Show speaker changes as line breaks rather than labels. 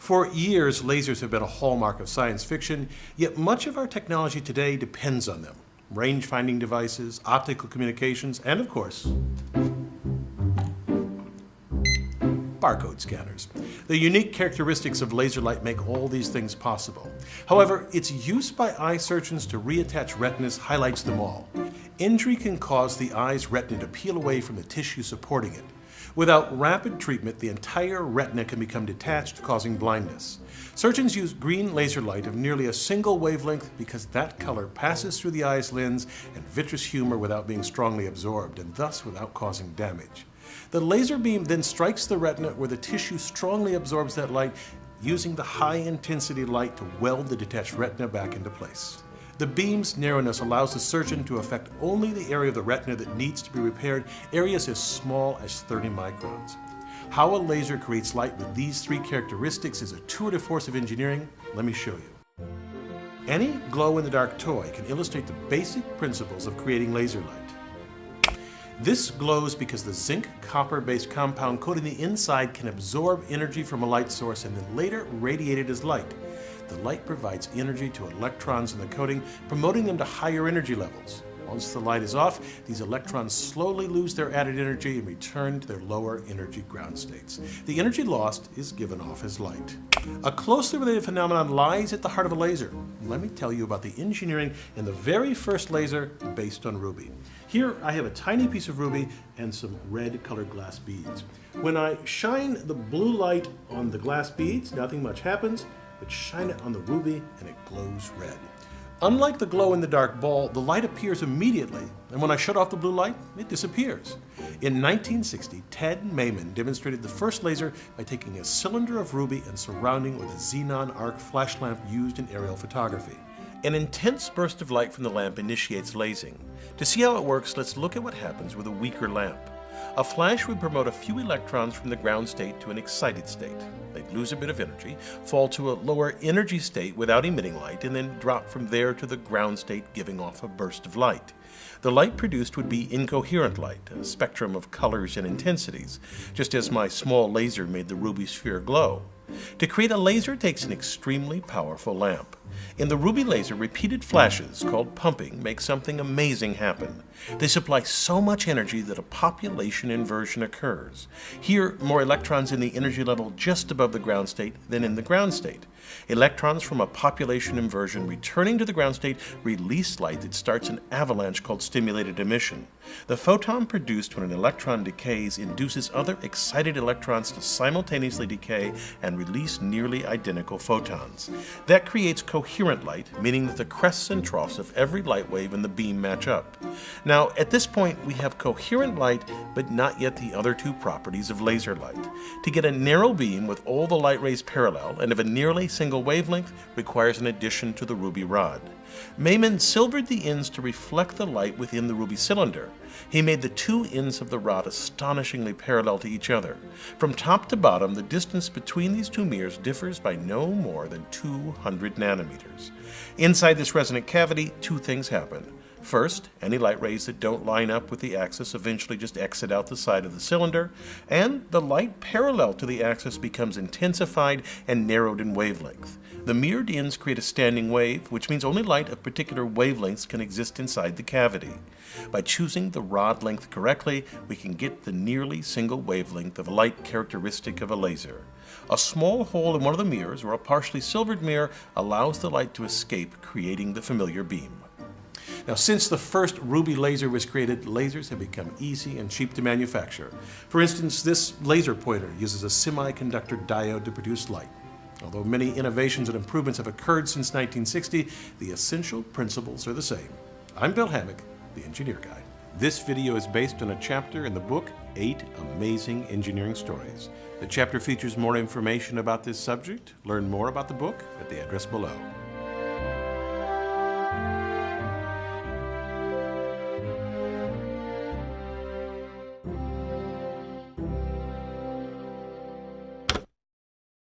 For years, lasers have been a hallmark of science fiction, yet much of our technology today depends on them. Range-finding devices, optical communications, and of course, barcode scanners. The unique characteristics of laser light make all these things possible. However, its use by eye surgeons to reattach retinas highlights them all. Injury can cause the eye's retina to peel away from the tissue supporting it. Without rapid treatment, the entire retina can become detached, causing blindness. Surgeons use green laser light of nearly a single wavelength because that color passes through the eye's lens and vitreous humor without being strongly absorbed, and thus without causing damage. The laser beam then strikes the retina where the tissue strongly absorbs that light, using the high-intensity light to weld the detached retina back into place. The beam's narrowness allows the surgeon to affect only the area of the retina that needs to be repaired, areas as small as 30 microns. How a laser creates light with these three characteristics is a tour de force of engineering. Let me show you. Any glow-in-the-dark toy can illustrate the basic principles of creating laser light. This glows because the zinc-copper-based compound coating the inside can absorb energy from a light source and then later radiate it as light. The light provides energy to electrons in the coating, promoting them to higher energy levels. Once the light is off, these electrons slowly lose their added energy and return to their lower energy ground states. The energy lost is given off as light. A closely related phenomenon lies at the heart of a laser. Let me tell you about the engineering in the very first laser based on ruby. Here I have a tiny piece of ruby and some red colored glass beads. When I shine the blue light on the glass beads, nothing much happens, but shine it on the ruby and it glows red. Unlike the glow-in-the-dark ball, the light appears immediately, and when I shut off the blue light, it disappears. In 1960, Ted Maiman demonstrated the first laser by taking a cylinder of ruby and surrounding it with a xenon arc flash lamp used in aerial photography. An intense burst of light from the lamp initiates lasing. To see how it works, let's look at what happens with a weaker lamp. A flash would promote a few electrons from the ground state to an excited state. They'd lose a bit of energy, fall to a lower energy state without emitting light, and then drop from there to the ground state, giving off a burst of light. The light produced would be incoherent light, a spectrum of colors and intensities, just as my small laser made the ruby sphere glow. To create a laser takes an extremely powerful lamp. In the ruby laser, repeated flashes, called pumping, make something amazing happen. They supply so much energy that a population inversion occurs. Here, more electrons in the energy level just above the ground state than in the ground state. Electrons from a population inversion returning to the ground state release light that starts an avalanche called stimulated emission. The photon produced when an electron decays induces other excited electrons to simultaneously decay and release nearly identical photons. That creates coherent light, meaning that the crests and troughs of every light wave in the beam match up. Now, at this point, we have coherent light, but not yet the other two properties of laser light. To get a narrow beam with all the light rays parallel and of a nearly single wavelength requires an addition to the ruby rod. Maiman silvered the ends to reflect the light within the ruby cylinder. He made the two ends of the rod astonishingly parallel to each other. From top to bottom, the distance between these two mirrors differs by no more than 200 nanometers. Inside this resonant cavity, two things happen. First, any light rays that don't line up with the axis eventually just exit out the side of the cylinder, and the light parallel to the axis becomes intensified and narrowed in wavelength. The mirrored ends create a standing wave, which means only light of particular wavelengths can exist inside the cavity. By choosing the rod length correctly, we can get the nearly single wavelength of a light characteristic of a laser. A small hole in one of the mirrors, or a partially silvered mirror, allows the light to escape, creating the familiar beam. Now, since the first ruby laser was created, lasers have become easy and cheap to manufacture. For instance, this laser pointer uses a semiconductor diode to produce light. Although many innovations and improvements have occurred since 1960, the essential principles are the same. I'm Bill Hammack, the Engineer Guy. This video is based on a chapter in the book, 8 Amazing Engineering Stories. The chapter features more information about this subject. Learn more about the book at the address below.